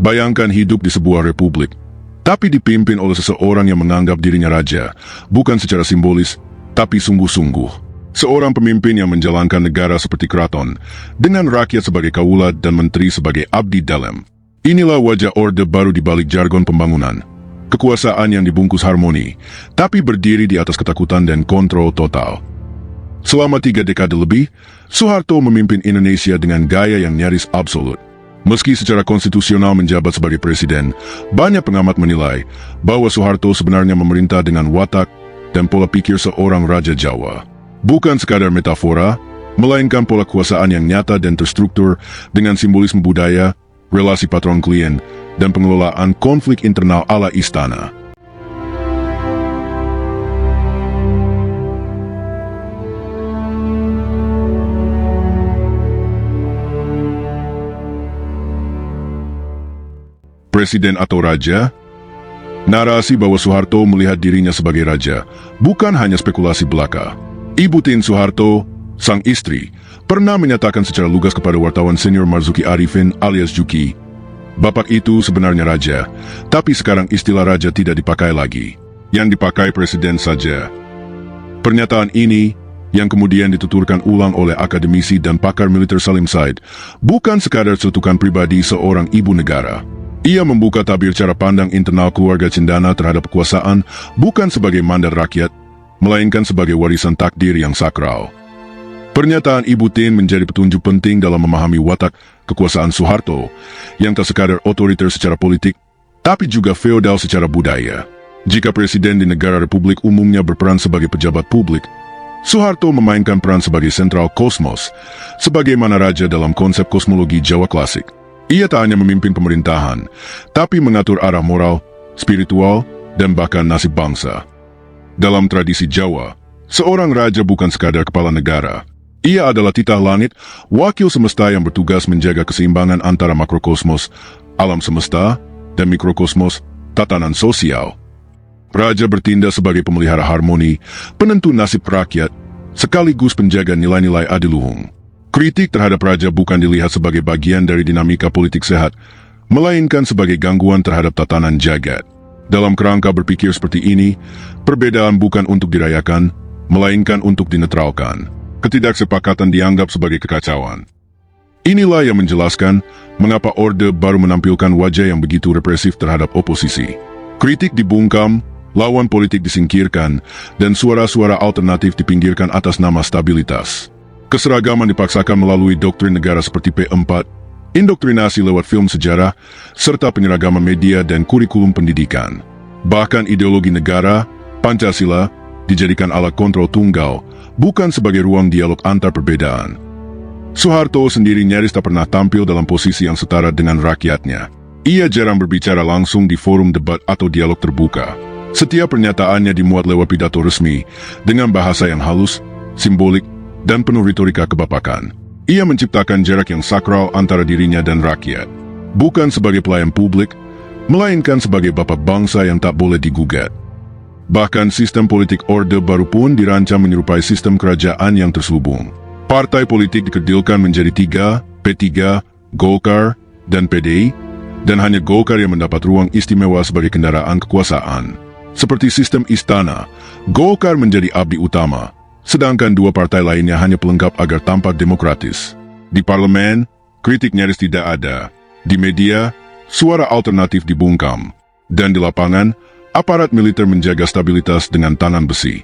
Bayangkan hidup di sebuah republik, tapi dipimpin oleh seseorang yang menganggap dirinya raja, bukan secara simbolis, tapi sungguh-sungguh. Seorang pemimpin yang menjalankan negara seperti keraton, dengan rakyat sebagai kaula dan menteri sebagai abdi dalam. Inilah wajah Orde Baru di balik jargon pembangunan. Kekuasaan yang dibungkus harmoni, tapi berdiri di atas ketakutan dan kontrol total. Selama 3 dekade lebih, Soeharto memimpin Indonesia dengan gaya yang nyaris absolut. Meski secara konstitusional menjabat sebagai presiden, banyak pengamat menilai bahwa Soeharto sebenarnya memerintah dengan watak dan pola pikir seorang Raja Jawa. Bukan sekadar metafora, melainkan pola kekuasaan yang nyata dan terstruktur dengan simbolisme budaya, relasi patron-klien, dan pengelolaan konflik internal ala istana. Presiden atau raja? Narasi bahwa Soeharto melihat dirinya sebagai raja bukan hanya spekulasi belaka. Ibu Tien Soeharto, sang istri, pernah menyatakan secara lugas kepada wartawan senior Marzuki Arifin alias Juki, bapak itu sebenarnya raja, tapi sekarang istilah raja tidak dipakai lagi. Yang dipakai presiden saja. Pernyataan ini, yang kemudian dituturkan ulang oleh akademisi dan pakar militer Salim Said, bukan sekadar cetukan pribadi seorang ibu negara. Ia membuka tabir cara pandang internal keluarga cendana terhadap kekuasaan bukan sebagai mandat rakyat, melainkan sebagai warisan takdir yang sakral. Pernyataan Ibu Tien menjadi petunjuk penting dalam memahami watak kekuasaan Soeharto yang tak sekadar otoriter secara politik, tapi juga feodal secara budaya. Jika presiden di negara republik umumnya berperan sebagai pejabat publik, Soeharto memainkan peran sebagai sentral kosmos, sebagaimana raja dalam konsep kosmologi Jawa klasik. Ia tak hanya memimpin pemerintahan, tapi mengatur arah moral, spiritual, dan bahkan nasib bangsa. Dalam tradisi Jawa, seorang raja bukan sekadar kepala negara. Ia adalah titah langit, wakil semesta yang bertugas menjaga keseimbangan antara makrokosmos, alam semesta, dan mikrokosmos, tatanan sosial. Raja bertindak sebagai pemelihara harmoni, penentu nasib rakyat, sekaligus penjaga nilai-nilai adiluhung. Kritik terhadap raja bukan dilihat sebagai bagian dari dinamika politik sehat, melainkan sebagai gangguan terhadap tatanan jagat. Dalam kerangka berpikir seperti ini, perbedaan bukan untuk dirayakan, melainkan untuk dinetralkan. Ketidaksepakatan dianggap sebagai kekacauan. Inilah yang menjelaskan mengapa Orde Baru menampilkan wajah yang begitu represif terhadap oposisi. Kritik dibungkam, lawan politik disingkirkan, dan suara-suara alternatif dipinggirkan atas nama stabilitas. Keseragaman dipaksakan melalui doktrin negara seperti P4, indoktrinasi lewat film sejarah, serta penyeragaman media dan kurikulum pendidikan. Bahkan ideologi negara, Pancasila, dijadikan alat kontrol tunggal, bukan sebagai ruang dialog antar perbedaan. Soeharto sendiri nyaris tak pernah tampil dalam posisi yang setara dengan rakyatnya. Ia jarang berbicara langsung di forum debat atau dialog terbuka. Setiap pernyataannya dimuat lewat pidato resmi, dengan bahasa yang halus, simbolik, dan penuh retorika kebapakan. Ia menciptakan jarak yang sakral antara dirinya dan rakyat. Bukan sebagai pelayan publik, melainkan sebagai bapak bangsa yang tak boleh digugat. Bahkan sistem politik Orde Baru pun dirancang menyerupai sistem kerajaan yang terselubung. Partai politik dikerdilkan menjadi 3, P3, Golkar, dan PDI, dan hanya Golkar yang mendapat ruang istimewa sebagai kendaraan kekuasaan. Seperti sistem istana, Golkar menjadi abdi utama, sedangkan 2 partai lainnya hanya pelengkap agar tampak demokratis. Di parlemen, kritik nyaris tidak ada. Di media, suara alternatif dibungkam. Dan di lapangan, aparat militer menjaga stabilitas dengan tangan besi.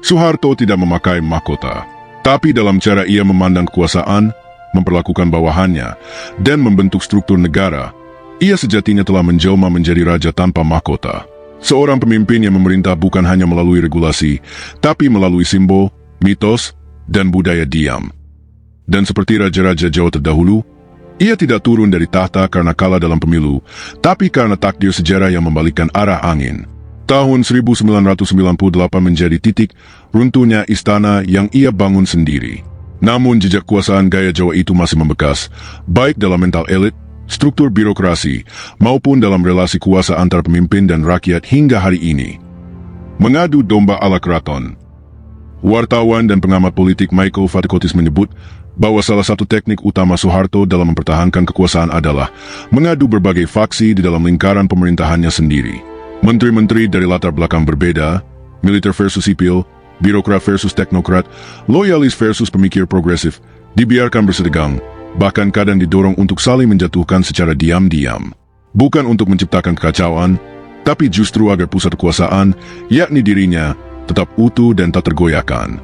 Soeharto tidak memakai mahkota, tapi dalam cara ia memandang kekuasaan, memperlakukan bawahannya, dan membentuk struktur negara, ia sejatinya telah menjelma menjadi raja tanpa mahkota. Seorang pemimpin yang memerintah bukan hanya melalui regulasi, tapi melalui simbol, mitos, dan budaya diam. Dan seperti raja-raja Jawa terdahulu, ia tidak turun dari tahta karena kalah dalam pemilu, tapi karena takdir sejarah yang membalikkan arah angin. Tahun 1998 menjadi titik runtuhnya istana yang ia bangun sendiri. Namun jejak kuasaan gaya Jawa itu masih membekas, baik dalam mental elit, struktur birokrasi, maupun dalam relasi kuasa antar pemimpin dan rakyat hingga hari ini. Mengadu domba ala keraton. Wartawan dan pengamat politik Michael Fatikotis menyebut bahwa salah satu teknik utama Soeharto dalam mempertahankan kekuasaan adalah mengadu berbagai faksi di dalam lingkaran pemerintahannya sendiri. Menteri-menteri dari latar belakang berbeda, militer versus sipil, birokrat versus teknokrat, loyalis versus pemikir progresif, dibiarkan bersedegang, bahkan kadang didorong untuk saling menjatuhkan secara diam-diam. Bukan untuk menciptakan kekacauan, tapi justru agar pusat kekuasaan, yakni dirinya, tetap utuh dan tak tergoyahkan.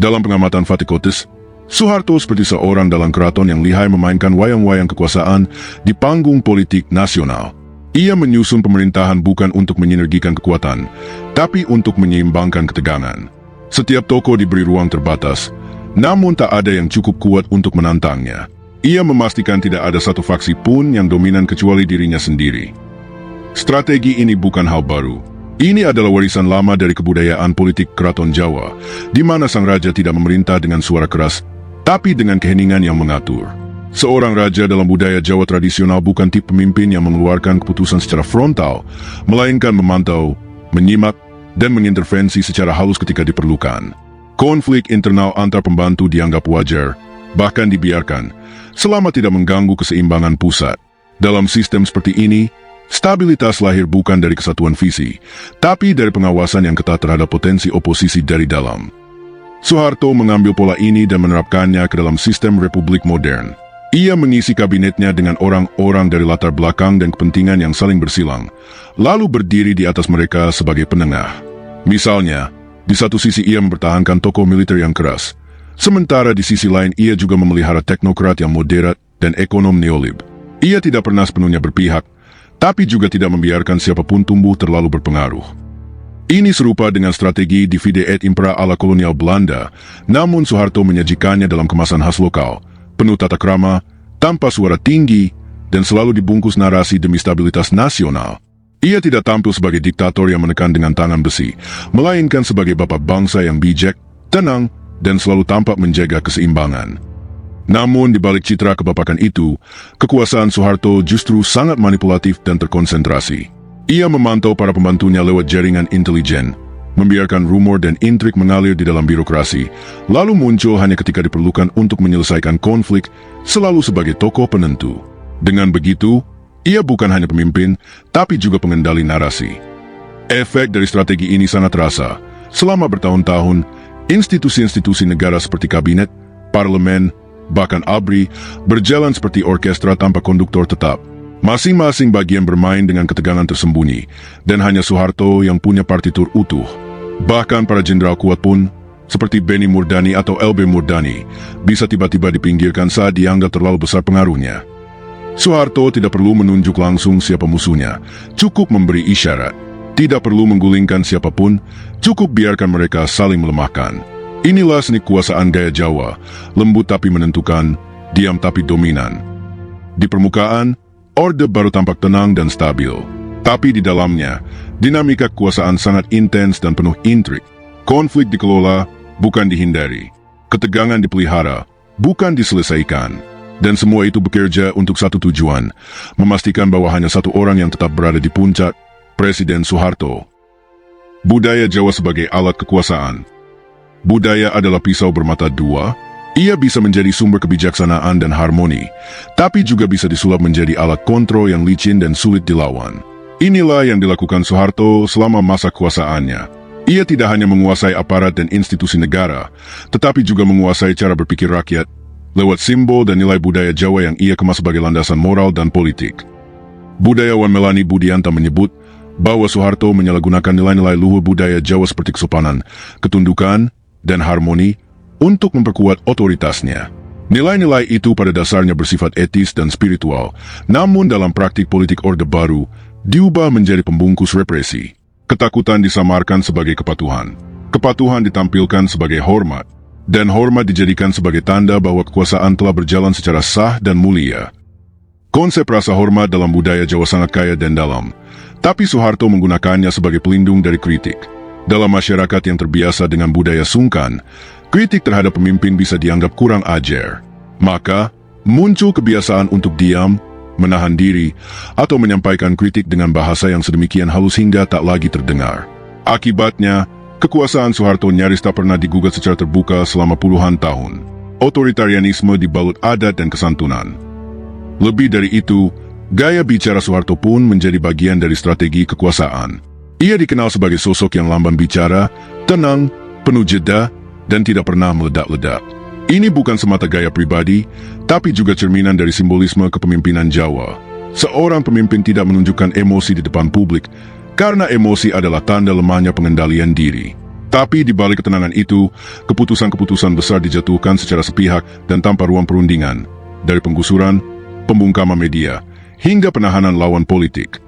Dalam pengamatan Fatikotis, Soeharto seperti seorang dalang keraton yang lihai memainkan wayang-wayang kekuasaan di panggung politik nasional. Ia menyusun pemerintahan bukan untuk menyinergikan kekuatan, tapi untuk menyeimbangkan ketegangan. Setiap tokoh diberi ruang terbatas, namun tak ada yang cukup kuat untuk menantangnya. Ia memastikan tidak ada satu faksi pun yang dominan kecuali dirinya sendiri. Strategi ini bukan hal baru. Ini adalah warisan lama dari kebudayaan politik Keraton Jawa, di mana sang raja tidak memerintah dengan suara keras, tapi dengan keheningan yang mengatur. Seorang raja dalam budaya Jawa tradisional bukan tipe pemimpin yang mengeluarkan keputusan secara frontal, melainkan memantau, menyimak, dan mengintervensi secara halus ketika diperlukan. Konflik internal antar pembantu dianggap wajar, bahkan dibiarkan, selama tidak mengganggu keseimbangan pusat. Dalam sistem seperti ini, stabilitas lahir bukan dari kesatuan visi, tapi dari pengawasan yang ketat terhadap potensi oposisi dari dalam. Soeharto mengambil pola ini dan menerapkannya ke dalam sistem republik modern. Ia mengisi kabinetnya dengan orang-orang dari latar belakang dan kepentingan yang saling bersilang, lalu berdiri di atas mereka sebagai penengah. Misalnya, di satu sisi ia mempertahankan tokoh militer yang keras, sementara di sisi lain ia juga memelihara teknokrat yang moderat dan ekonom neolib. Ia tidak pernah sepenuhnya berpihak, tapi juga tidak membiarkan siapapun tumbuh terlalu berpengaruh. Ini serupa dengan strategi divide et impera ala kolonial Belanda, namun Soeharto menyajikannya dalam kemasan khas lokal, penuh tata krama, tanpa suara tinggi, dan selalu dibungkus narasi demi stabilitas nasional. Ia tidak tampil sebagai diktator yang menekan dengan tangan besi, melainkan sebagai bapak bangsa yang bijak, tenang, dan selalu tampak menjaga keseimbangan. Namun di balik citra kebapakan itu, kekuasaan Soeharto justru sangat manipulatif dan terkonsentrasi. Ia memantau para pembantunya lewat jaringan intelijen, membiarkan rumor dan intrik mengalir di dalam birokrasi, lalu muncul hanya ketika diperlukan untuk menyelesaikan konflik, selalu sebagai tokoh penentu. Dengan begitu, ia bukan hanya pemimpin, tapi juga pengendali narasi. Efek dari strategi ini sangat terasa. Selama bertahun-tahun, institusi-institusi negara seperti kabinet, parlemen, bahkan ABRI, berjalan seperti orkestra tanpa konduktor tetap. Masing-masing bagian bermain dengan ketegangan tersembunyi, dan hanya Soeharto yang punya partitur utuh. Bahkan para jenderal kuat pun, seperti Beni Murdani atau LB Murdani, bisa tiba-tiba dipinggirkan saat dianggap terlalu besar pengaruhnya. Soeharto tidak perlu menunjuk langsung siapa musuhnya, cukup memberi isyarat. Tidak perlu menggulingkan siapapun, cukup biarkan mereka saling melemahkan. Inilah seni kekuasaan gaya Jawa, lembut tapi menentukan, diam tapi dominan. Di permukaan, orde baru tampak tenang dan stabil. Tapi di dalamnya, dinamika kekuasaan sangat intens dan penuh intrik. Konflik dikelola, bukan dihindari. Ketegangan dipelihara, bukan diselesaikan. Dan semua itu bekerja untuk satu tujuan, memastikan bahwa hanya satu orang yang tetap berada di puncak, Presiden Soeharto. Budaya Jawa sebagai alat kekuasaan. Budaya adalah pisau bermata dua. Ia bisa menjadi sumber kebijaksanaan dan harmoni, tapi juga bisa disulap menjadi alat kontrol yang licin dan sulit dilawan. Inilah yang dilakukan Soeharto selama masa kekuasaannya. Ia tidak hanya menguasai aparat dan institusi negara, tetapi juga menguasai cara berpikir rakyat, lewat simbol dan nilai budaya Jawa yang ia kemas sebagai landasan moral dan politik. Budayawan Melani Budianta menyebut bahwa Soeharto menyalahgunakan nilai-nilai luhur budaya Jawa seperti kesopanan, ketundukan, dan harmoni untuk memperkuat otoritasnya. Nilai-nilai itu pada dasarnya bersifat etis dan spiritual, namun dalam praktik politik Orde Baru, diubah menjadi pembungkus represi. Ketakutan disamarkan sebagai kepatuhan. Kepatuhan ditampilkan sebagai hormat, dan hormat dijadikan sebagai tanda bahwa kekuasaan telah berjalan secara sah dan mulia. Konsep rasa hormat dalam budaya Jawa sangat kaya dan dalam, tapi Soeharto menggunakannya sebagai pelindung dari kritik. Dalam masyarakat yang terbiasa dengan budaya sungkan, kritik terhadap pemimpin bisa dianggap kurang ajar. Maka, muncul kebiasaan untuk diam, menahan diri, atau menyampaikan kritik dengan bahasa yang sedemikian halus hingga tak lagi terdengar. Akibatnya, Kekuasaan Soeharto nyaris tak pernah digugat secara terbuka selama puluhan tahun. Otoritarianisme dibalut adat dan kesantunan. Lebih dari itu, gaya bicara Soeharto pun menjadi bagian dari strategi kekuasaan. Ia dikenal sebagai sosok yang lamban bicara, tenang, penuh jeda, dan tidak pernah meledak-ledak. Ini bukan semata gaya pribadi, tapi juga cerminan dari simbolisme kepemimpinan Jawa. Seorang pemimpin tidak menunjukkan emosi di depan publik, karena emosi adalah tanda lemahnya pengendalian diri. Tapi di balik ketenangan itu, keputusan-keputusan besar dijatuhkan secara sepihak dan tanpa ruang perundingan, dari penggusuran, pembungkaman media, hingga penahanan lawan politik.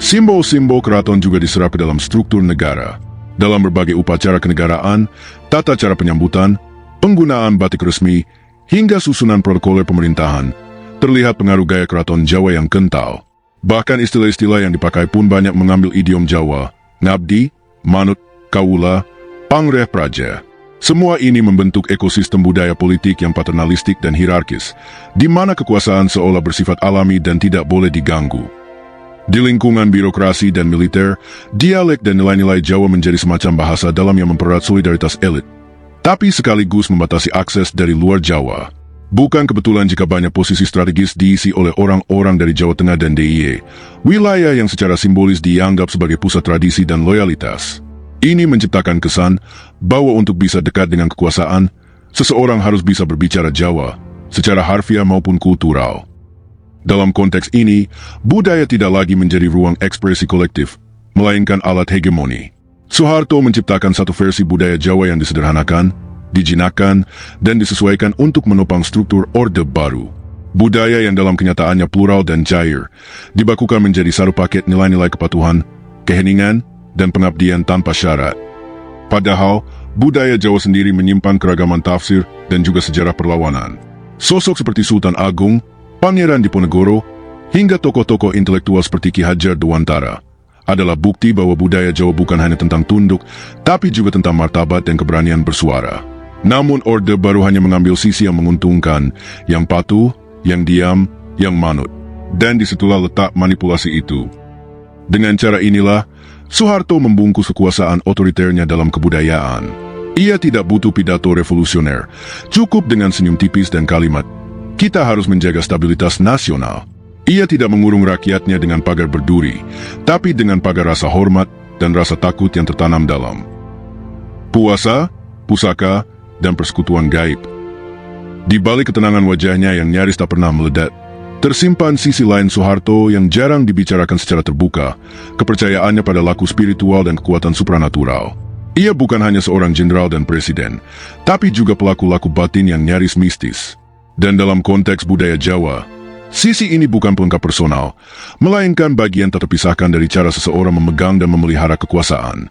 Simbol-simbol keraton juga diserap ke dalam struktur negara. Dalam berbagai upacara kenegaraan, tata cara penyambutan, penggunaan batik resmi, hingga susunan protokoler pemerintahan, terlihat pengaruh gaya keraton Jawa yang kental. Bahkan istilah-istilah yang dipakai pun banyak mengambil idiom Jawa, ngabdi, manut, kawula, pangreh praja. Semua ini membentuk ekosistem budaya politik yang paternalistik dan hierarkis, di mana kekuasaan seolah bersifat alami dan tidak boleh diganggu. Di lingkungan birokrasi dan militer, dialek dan nilai-nilai Jawa menjadi semacam bahasa dalam yang mempererat solidaritas elit, tapi sekaligus membatasi akses dari luar Jawa. Bukan kebetulan jika banyak posisi strategis diisi oleh orang-orang dari Jawa Tengah dan DIY, wilayah yang secara simbolis dianggap sebagai pusat tradisi dan loyalitas. Ini menciptakan kesan bahwa untuk bisa dekat dengan kekuasaan, seseorang harus bisa berbicara Jawa, secara harfiah maupun kultural. Dalam konteks ini, budaya tidak lagi menjadi ruang ekspresi kolektif, melainkan alat hegemoni. Soeharto menciptakan satu versi budaya Jawa yang disederhanakan, dijinakkan, dan disesuaikan untuk menopang struktur Orde Baru. Budaya yang dalam kenyataannya plural dan cair, dibakukan menjadi satu paket nilai-nilai kepatuhan, keheningan, dan pengabdian tanpa syarat. Padahal, budaya Jawa sendiri menyimpan keragaman tafsir dan juga sejarah perlawanan. Sosok seperti Sultan Agung, Pangeran Diponegoro, hingga tokoh-tokoh intelektual seperti Ki Hajar Dewantara adalah bukti bahwa budaya Jawa bukan hanya tentang tunduk, tapi juga tentang martabat dan keberanian bersuara. Namun Orde Baru hanya mengambil sisi yang menguntungkan, yang patuh, yang diam, yang manut. Dan disitulah letak manipulasi itu. Dengan cara inilah, Soeharto membungkus kekuasaan otoriternya dalam kebudayaan. Ia tidak butuh pidato revolusioner, cukup dengan senyum tipis dan kalimat, "Kita harus menjaga stabilitas nasional." Ia tidak mengurung rakyatnya dengan pagar berduri, tapi dengan pagar rasa hormat dan rasa takut yang tertanam dalam puasa, pusaka, dan persekutuan gaib. Di balik ketenangan wajahnya yang nyaris tak pernah meledak, tersimpan sisi lain Soeharto yang jarang dibicarakan secara terbuka, kepercayaannya pada laku spiritual dan kekuatan supranatural. Ia bukan hanya seorang jenderal dan presiden, tapi juga pelaku laku batin yang nyaris mistis. Dan dalam konteks budaya Jawa, sisi ini bukan pelengkap personal, melainkan bagian tak terpisahkan dari cara seseorang memegang dan memelihara kekuasaan.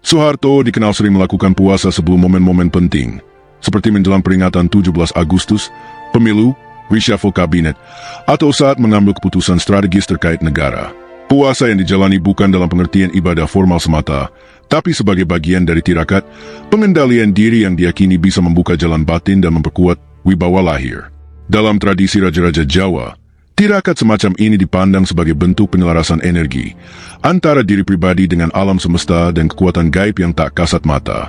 Soeharto dikenal sering melakukan puasa sebelum momen-momen penting, seperti menjelang peringatan 17 Agustus, pemilu, reshuffle kabinet, atau saat mengambil keputusan strategis terkait negara. Puasa yang dijalani bukan dalam pengertian ibadah formal semata, tapi sebagai bagian dari tirakat, pengendalian diri yang diyakini bisa membuka jalan batin dan memperkuat wibawa lahir. Dalam tradisi raja-raja Jawa, tirakat semacam ini dipandang sebagai bentuk penyelarasan energi antara diri pribadi dengan alam semesta dan kekuatan gaib yang tak kasat mata.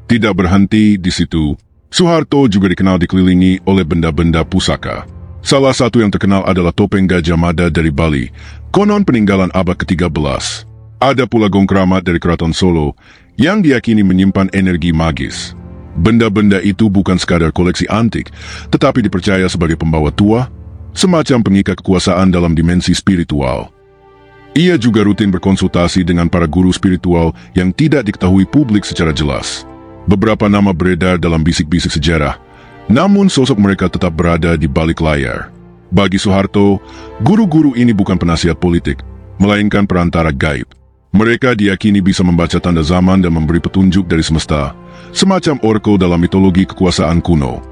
Tidak berhenti di situ, Soeharto juga dikenal dikelilingi oleh benda-benda pusaka. Salah satu yang terkenal adalah topeng Gajah Mada dari Bali, konon peninggalan abad ke-13. Ada pula gong keramat dari Keraton Solo, yang diyakini menyimpan energi magis. Benda-benda itu bukan sekadar koleksi antik, tetapi dipercaya sebagai pembawa tua, semacam pengikat kekuasaan dalam dimensi spiritual. Ia juga rutin berkonsultasi dengan para guru spiritual yang tidak diketahui publik secara jelas. Beberapa nama beredar dalam bisik-bisik sejarah, namun sosok mereka tetap berada di balik layar. Bagi Soeharto, guru-guru ini bukan penasihat politik, melainkan perantara gaib. Mereka diyakini bisa membaca tanda zaman dan memberi petunjuk dari semesta, semacam oracle dalam mitologi kekuasaan kuno.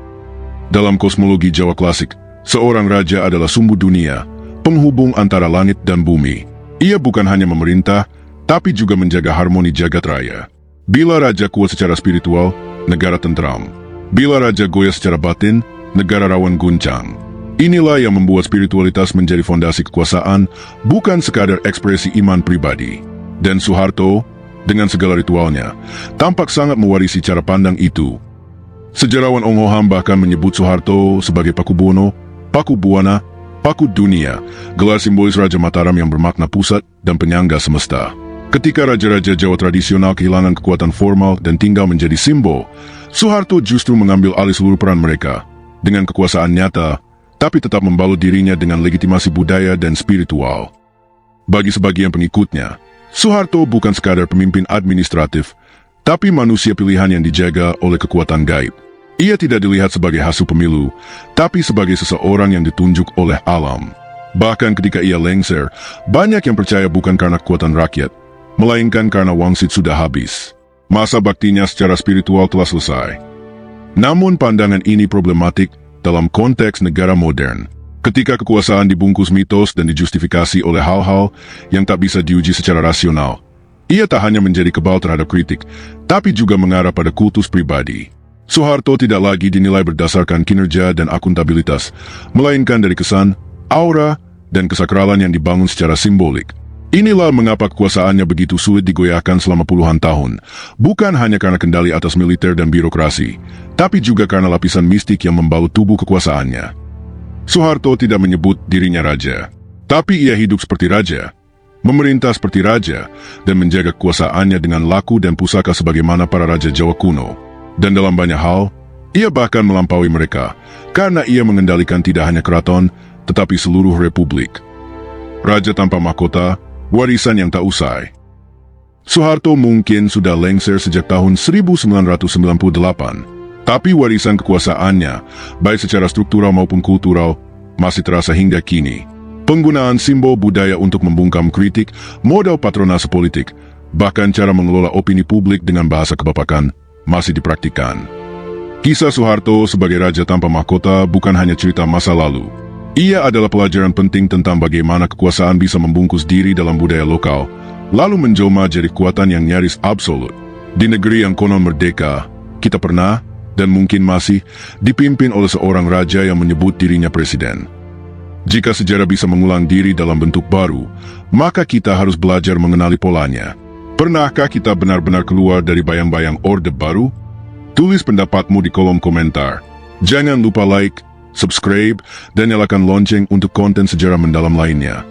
Dalam kosmologi Jawa klasik, seorang raja adalah sumbu dunia, penghubung antara langit dan bumi. Ia bukan hanya memerintah, tapi juga menjaga harmoni jagat raya. Bila raja kuat secara spiritual, negara tentram. Bila raja goyah secara batin, negara rawan guncang. Inilah yang membuat spiritualitas menjadi fondasi kekuasaan, bukan sekadar ekspresi iman pribadi. Dan Soeharto, dengan segala ritualnya, tampak sangat mewarisi cara pandang itu. Sejarawan Ong Ho Ham bahkan menyebut Soeharto sebagai Paku Buwono, Paku Buwana, Paku Dunia, gelar simbolis Raja Mataram yang bermakna pusat dan penyangga semesta. Ketika raja-raja Jawa tradisional kehilangan kekuatan formal dan tinggal menjadi simbol, Soeharto justru mengambil alih seluruh peran mereka dengan kekuasaan nyata, tapi tetap membalut dirinya dengan legitimasi budaya dan spiritual. Bagi sebagian pengikutnya, Soeharto bukan sekadar pemimpin administratif, tapi manusia pilihan yang dijaga oleh kekuatan gaib. Ia tidak dilihat sebagai hasil pemilu, tapi sebagai seseorang yang ditunjuk oleh alam. Bahkan ketika ia lengser, banyak yang percaya bukan karena kekuatan rakyat, melainkan karena wangsit sudah habis. Masa baktinya secara spiritual telah selesai. Namun pandangan ini problematik dalam konteks negara modern. Ketika kekuasaan dibungkus mitos dan dijustifikasi oleh hal-hal yang tak bisa diuji secara rasional, ia tak hanya menjadi kebal terhadap kritik, tapi juga mengarah pada kultus pribadi. Soeharto tidak lagi dinilai berdasarkan kinerja dan akuntabilitas, melainkan dari kesan, aura, dan kesakralan yang dibangun secara simbolik. Inilah mengapa kekuasaannya begitu sulit digoyahkan selama puluhan tahun, bukan hanya karena kendali atas militer dan birokrasi, tapi juga karena lapisan mistik yang membalut tubuh kekuasaannya. Soeharto tidak menyebut dirinya raja, tapi ia hidup seperti raja, memerintah seperti raja, dan menjaga kekuasaannya dengan laku dan pusaka sebagaimana para raja Jawa kuno. Dan dalam banyak hal, ia bahkan melampaui mereka, karena ia mengendalikan tidak hanya keraton, tetapi seluruh republik. Raja tanpa mahkota, warisan yang tak usai. Soeharto mungkin sudah lengser sejak tahun 1998, tapi warisan kekuasaannya, baik secara struktural maupun kultural, masih terasa hingga kini. Penggunaan simbol budaya untuk membungkam kritik, modal patronase politik, bahkan cara mengelola opini publik dengan bahasa kebapakan, masih dipraktikkan. Kisah Soeharto sebagai raja tanpa mahkota bukan hanya cerita masa lalu. Ia adalah pelajaran penting tentang bagaimana kekuasaan bisa membungkus diri dalam budaya lokal, lalu menjelma jadi kekuatan yang nyaris absolut. Di negeri yang konon merdeka, kita pernah, dan mungkin masih, dipimpin oleh seorang raja yang menyebut dirinya presiden. Jika sejarah bisa mengulang diri dalam bentuk baru, maka kita harus belajar mengenali polanya. Pernahkah kita benar-benar keluar dari bayang-bayang Orde Baru? Tulis pendapatmu di kolom komentar. Jangan lupa like, subscribe, dan nyalakan lonceng untuk konten sejarah mendalam lainnya.